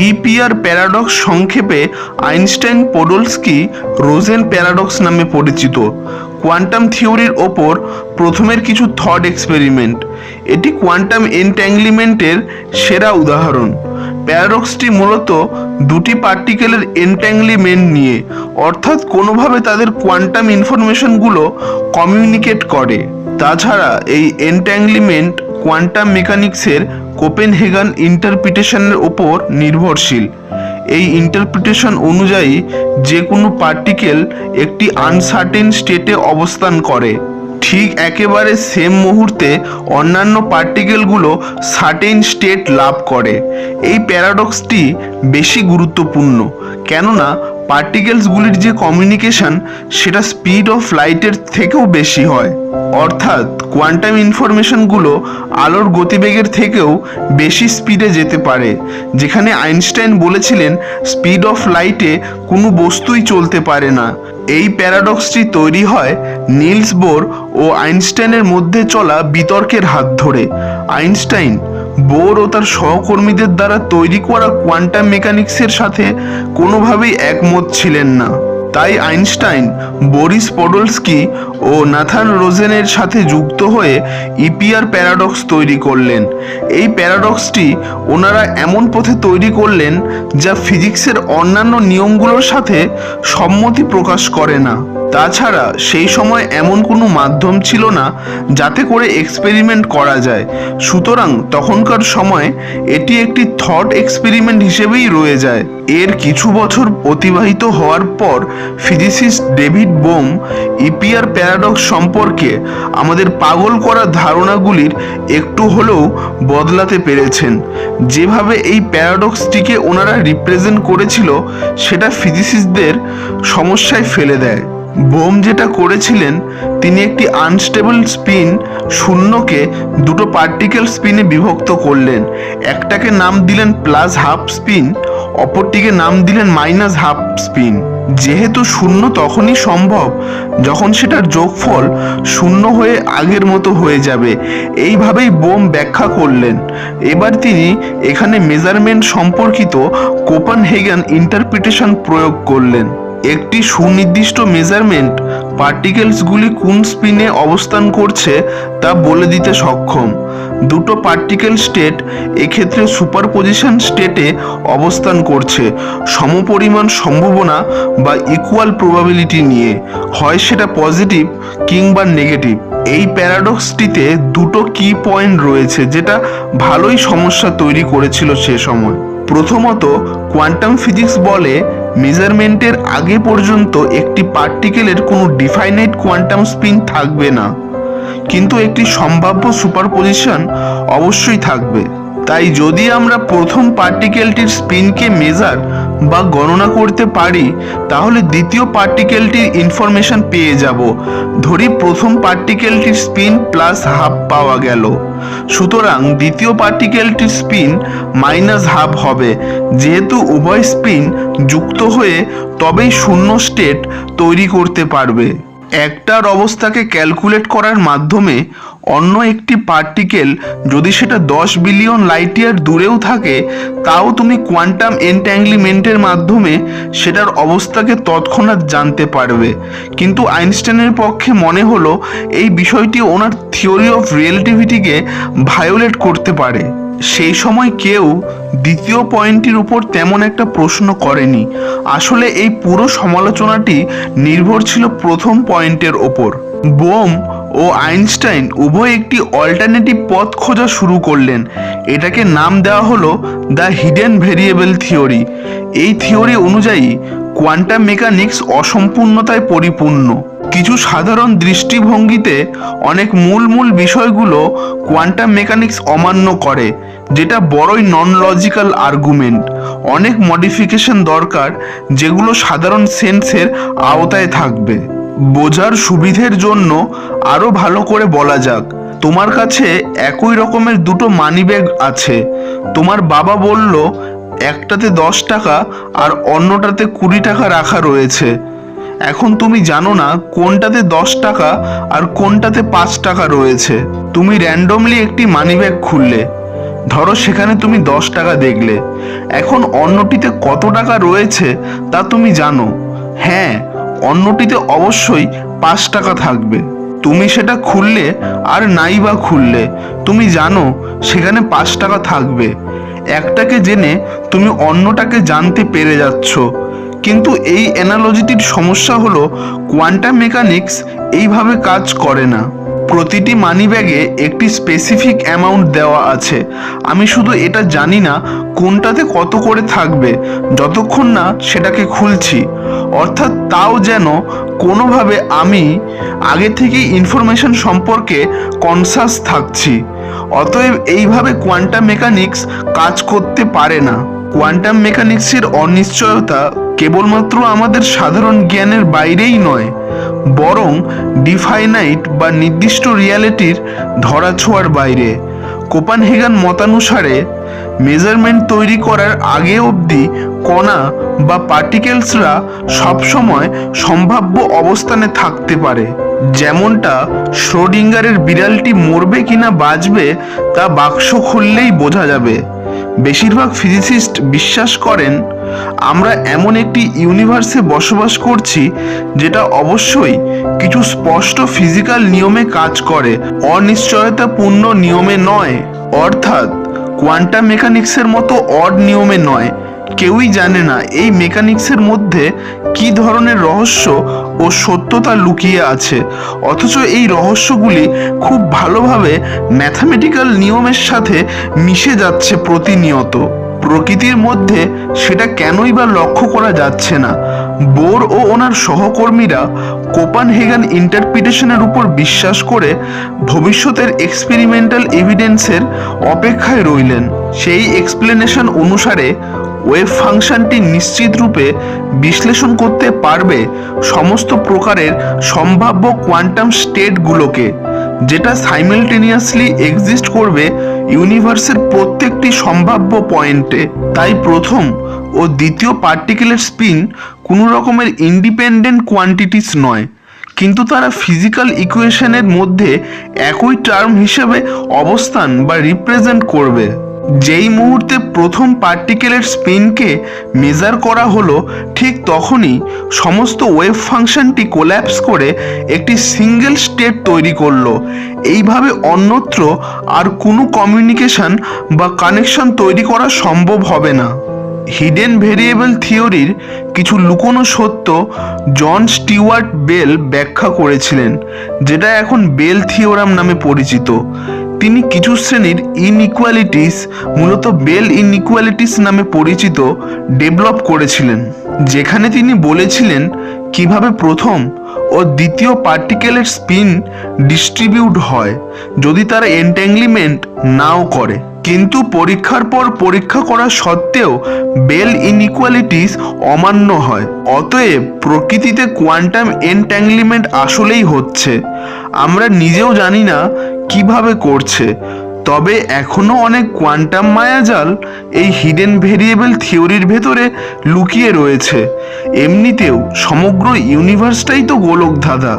EPR paradox সংক্ষেপে Einstein Podolsky Rosen paradox নামে পরিচিত। কোয়ান্টাম থিওরির ওপর প্রথমের কিছু থট এক্সপেরিমেন্ট। এটি কোয়ান্টাম এনট্যাংলিমেন্টের সেরা উদাহরণ। প্যারাডক্সটি মূলত দুটি পার্টিকেলের এনট্যাংলিমেন্ট নিয়ে, অর্থাৎ কোনোভাবে তাদের কোয়ান্টাম ইনফরমেশনগুলো কমিউনিকেট করে। তাছাড়া এই এনট্যাংলিমেন্ট কোয়ান্টাম মেকানিক্সের কোপেনহেগান ইন্টারপ্রিটেশনের ওপর নির্ভরশীল। এই ইন্টারপ্রিটেশন অনুযায়ী যে কোনো পার্টিকেল একটি আনসার্টেন স্টেটে অবস্থান করে, ঠিক একেবারে সেম মুহূর্তে অন্যান্য পার্টিকেলগুলো সার্টেন স্টেট লাভ করে। এই প্যারাডক্সটি বেশি গুরুত্বপূর্ণ, কেননা পার্টিকেলসগুলির যে কমিউনিকেশন সেটা স্পিড অফ লাইটের থেকেও বেশি হয়। অর্থাৎ কোয়ান্টাম ইনফরমেশনগুলো আলোর গতিবেগের থেকেও বেশি স্পিডে যেতে পারে, যেখানে আইনস্টাইন বলেছিলেন স্পিড অফ লাইটে কোনো বস্তুই চলতে পারে না। এই প্যারাডক্সটি তৈরি হয় নিলস বোর ও আইনস্টাইনের মধ্যে চলা বিতর্কের হাত ধরে। আইনস্টাইন বোর ও তার সহকর্মীদের দ্বারা তৈরি করা কোয়ান্টাম মেকানিক্সের সাথে কোনোভাবেই একমত ছিলেন না। তাই আইনস্টাইন বরিস পডলস্কি ও নাথান রোজেনের সাথে যুক্ত হয়ে ইপিআর প্যারাডক্স তৈরি করলেন। এই প্যারাডক্সটি ওনারা এমন পথে তৈরি করলেন যা ফিজিক্সের অন্যান্য নিয়মগুলোর সাথে সম্মতি প্রকাশ করে না। তাছাড়া সেই সময় এমন কোনো মাধ্যম ছিল না যাতে করে এক্সপেরিমেন্ট করা যায়, সুতরাং তখনকার সময় এটি একটি থট এক্সপেরিমেন্ট হিসেবেই রয়ে যায়। এর কিছু বছর অতিবাহিত হওয়ার পর physicist David bomb EPR paradox সম্পর্কে আমাদের পাগল করা ধারণাগুলির একটু হলেও বদলাতে পেরেছেন। যেভাবে এই প্যারাডক্সটিকে ওনারা রিপ্রেজেন্ট করেছিল সেটা ফিজিসিস্টদের সমস্যায় ফেলে দেয়। বোম যেটা করেছিলেন, তিনি একটি আনস্টেবল স্পিন শূন্যকে দুটো পার্টিকেল স্পিনে বিভক্ত করলেন। একটাকে নাম দিলেন প্লাস হাফ স্পিন, অপরটিকে নাম দিলেন মাইনাস হাফ স্পিন। যেহেতু শূন্য তখনই সম্ভব যখন সেটার যোগফল শূন্য হয়ে আগের মতো হয়ে যাবে, এইভাবেই বোম ব্যাখ্যা করলেন। এবার তিনি এখানে মেজারমেন্ট সম্পর্কিত কোপেনহেগান ইন্টারপ্রিটেশন প্রয়োগ করলেন। একটি সুনির্দিষ্ট মেজারমেন্ট পার্টিকেলসগুলি কোন স্পিনে অবস্থান করছে তা বলে দিতে সক্ষম। দুটো পার্টিকেল স্টেট এক্ষেত্রে সুপারপজিশন স্টেটে অবস্থান করছে সমপরিমাণ সম্ভাবনা বা ইকুয়াল প্রবাবিলিটি নিয়ে, হয় সেটা পজিটিভ কিংবা নেগেটিভ। এই প্যারাডক্সটিতে দুটো কি পয়েন্ট রয়েছে যেটা ভালোই সমস্যা তৈরি করেছিল সে সময়। প্রথমত, কোয়ান্টাম ফিজিক্স বলে মেজারমেন্টের আগে পর্যন্ত একটি পার্টিকেলের কোনো ডিফাইনাইট কোয়ান্টাম স্পিন থাকবে না, কিন্তু একটি সম্ভাব্য সুপারপজিশন অবশ্যই থাকবে। তাই যদি আমরা প্রথম পার্টিকেলটির স্পিনকে মেজার বা গণনা করতে পারি, তাহলে দ্বিতীয় পার্টিকেলটির ইনফরমেশন পেয়ে যাব। ধরি প্রথম পার্টিকেলটির স্পিন প্লাস হাফ পাওয়া গেল, সুতরাং দ্বিতীয় পার্টিকেলটির স্পিন মাইনাস হাফ হবে। যেহেতু উভয় স্পিন যুক্ত হয়ে তবেই শূন্য স্টেট তৈরি করতে পারবে। একটার অবস্থাকে ক্যালকুলেট করার মাধ্যমে অন্য একটি পার্টিকেল যদি সেটা 10 বিলিয়ন লাইট ইয়ার দূরেও থাকে, তাও তুমি কোয়ান্টাম এনট্যাংলিমেন্টের মাধ্যমে সেটার অবস্থাকে তৎক্ষণাৎ জানতে পারবে। কিন্তু আইনস্টাইনের পক্ষে মনে হলো এই বিষয়টি ওনার থিওরি অফ রিলেটিভিটিকে ভায়োলেট করতে পারে। সেই সময় কেউ দ্বিতীয় পয়েন্টটির উপর তেমন একটা প্রশ্ন করেনি। আসলে এই পুরো সমালোচনাটি নির্ভর ছিল প্রথম পয়েন্টের ওপর। বোম ও আইনস্টাইন উভয় একটি অল্টারনেটিভ পথ খোঁজা শুরু করলেন। এটাকে নাম দেওয়া হলো দ্য হিডেন ভেরিয়েবল থিওরি। এই থিওরি অনুযায়ী কোয়ান্টাম মেকানিক্স অসম্পূর্ণতায় পরিপূর্ণ। কিছু সাধারণ দৃষ্টিভঙ্গিতে অনেক মূল বিষয়গুলো কোয়ান্টাম মেকানিক্স অমান্য করে, যেটা বড়ই নন লজিক্যাল আর্গুমেন্ট। অনেক মডিফিকেশন দরকার যেগুলো সাধারণ সেন্সের আওতায় থাকবে। বোঝার সুবিধের জন্য আরো ভালো করে বলা যাক, তোমার কাছে একই রকমের দুটো মানিব্যাগ আছে। তোমার বাবা বলল একটাতে 10 টাকা আর অন্যটাতে 20 টাকা রাখা রয়েছে। এখন তুমি জানো না কোনটাতে 10 টাকা আর কোনটাতে 5 টাকা রয়েছে। তুমি র্যান্ডমলি একটি মানিব্যাগ খুললে, ধরো সেখানে তুমি 10 টাকা দেখলে, এখন অন্যটিতে কত টাকা রয়েছে তা তুমি জানো। হ্যাঁ, অন্যটিতে অবশ্যই 5 টাকা থাকবে। তুমি সেটা খুললে আর নাই বা খুললে তুমি জানো সেখানে 5 টাকা থাকবে। একটাকে জেনে তুমি অন্যটাকে জানতে পেরে যাচ্ছ। কিন্তু এই অ্যানালজিটির সমস্যা হলো কোয়ান্টাম মেকানিক্স এইভাবে কাজ করে না। প্রতিটি মানিব্যাগে একটি স্পেসিফিক অ্যামাউন্ট দেওয়া আছে। আমি শুধু এটা জানি না কোনটাতে কত করে থাকবে যতক্ষণ না সেটাকে খুলছি। অর্থাৎ তাও যেন কোনোভাবে আমি আগে থেকেই ইনফরমেশন সম্পর্কে কনসাস থাকছি। অতএব এইভাবে কোয়ান্টাম মেকানিক্স কাজ করতে পারে না। কোয়ান্টাম মেকানিক্সের অনিশ্চয়তা কেবলমাত্র আমাদের সাধারণ জ্ঞানের বাইরেই নয়, বরং ডিফাইনাইট বা নির্দিষ্ট রিয়ালিটির ধরাছোঁয়ার বাইরে। কোপেনহেগেন মতানুসারে মেজারমেন্ট তৈরি করার আগে অবধি কণা বা পার্টিকেলসরা সবসময় সম্ভাব্য অবস্থানে থাকতে পারে। যেমনটা শ্রোডিঙ্গারের বিড়ালটি মরবে কিনা বাঁচবে তা বাক্স খুললেই বোঝা যাবে। বেশিরভাগ ফিজিসিস্ট বিশ্বাস করেন আমরা এমন একটি ইউনিভার্সে বসবাস করছি যেটা অবশ্যই কিছু স্পষ্ট ফিজিক্যাল নিয়মে কাজ করে, অনিশ্চয়তাপূর্ণ নিয়মে নয়। অর্থাৎ কোয়ান্টাম মেকানিক্সের মতো অড নিয়মে নয়। কেউই জানে না এই মেকানিক্সের মধ্যে কি ধরনের রহস্য ও সত্যতা লুকিয়ে আছে, অথচ এই রহস্যগুলি খুব ভালোভাবে ম্যাথামেটিক্যাল নিয়মের সাথে মিশে যাচ্ছে প্রতিনিয়ত। প্রকৃতির মধ্যে সেটা কেনই বা লক্ষ্য করা যাচ্ছে না। বোর ও ওনার সহকর্মীরা কোপেনহেগেন ইন্টারপ্রিটেশনের উপর বিশ্বাস করে ভবিষ্যতের এক্সপেরিমেন্টাল এভিডেন্সের অপেক্ষায় রইলেন। সেই এক্সপ্লেনেশন অনুসারে ওয়েভ ফাংশনটি নিশ্চিত রূপে বিশ্লেষণ করতে পারবে সমস্ত প্রকারের সম্ভাব্য কোয়ান্টাম স্টেটগুলোকে, যেটা সাইমালটেনিয়াসলি এক্সিস্ট করবে ইউনিভার্সের প্রত্যেকটি সম্ভাব্য পয়েন্টে। তাই প্রথম ও দ্বিতীয় পার্টিকেলের স্পিন কোনো রকমের ইন্ডিপেন্ডেন্ট কোয়ান্টিটিস নয়, কিন্তু তারা ফিজিক্যাল ইকুয়েশনের মধ্যে একই টার্ম হিসেবে অবস্থান বা রিপ্রেজেন্ট করবে। যেই মুহূর্তে প্রথম পার্টিকেলের স্পিনকে মেজার করা হলো, ঠিক তখনই সমস্ত ওয়েভ ফাংশনটি কোল্যাপস করে একটি সিঙ্গেল স্টেট তৈরি করলো। এইভাবে অন্যত্র আর কোনো কমিউনিকেশন বা কানেকশন তৈরি করা সম্ভব হবে না। হিডেন ভেরিয়েবল থিওরির কিছু লুকোনো সত্য জন স্টিওয়ার্ট বেল ব্যাখ্যা করেছিলেন, যেটা এখন বেল থিওরাম নামে পরিচিত। তিনি কিছু শ্রেণীর ইনইকুয়ালিটিস, মূলত বেল ইনইকুয়ালিটিস নামে পরিচিত, ডেভেলপ করেছিলেন, যেখানে তিনি বলেছিলেন কিভাবে প্রথম ও দ্বিতীয় পার্টিকেলের স্পিন ডিস্ট্রিবিউট হয় যদি তারা এন্ট্যাঙ্গলিমেন্ট নাও করে। কিন্তু পরীক্ষার পর পরীক্ষা করা সত্ত্বেও বেল ইনইকুয়ালিটিস অমান্য হয়। অতএব প্রকৃতিতে কোয়ান্টাম এনট্যাঙ্গলিমেন্ট আসলেই হচ্ছে। আমরা নিজেও জানি না কিভাবে করছে, তবে এখনো অনেক কোয়ান্টাম মায়াজাল এই হিডেন ভেরিয়েবল থিওরির ভেতরে লুকিয়ে রয়েছে। এমনিতেও সমগ্র ইউনিভার্সটাই তো গোলকধাঁধা।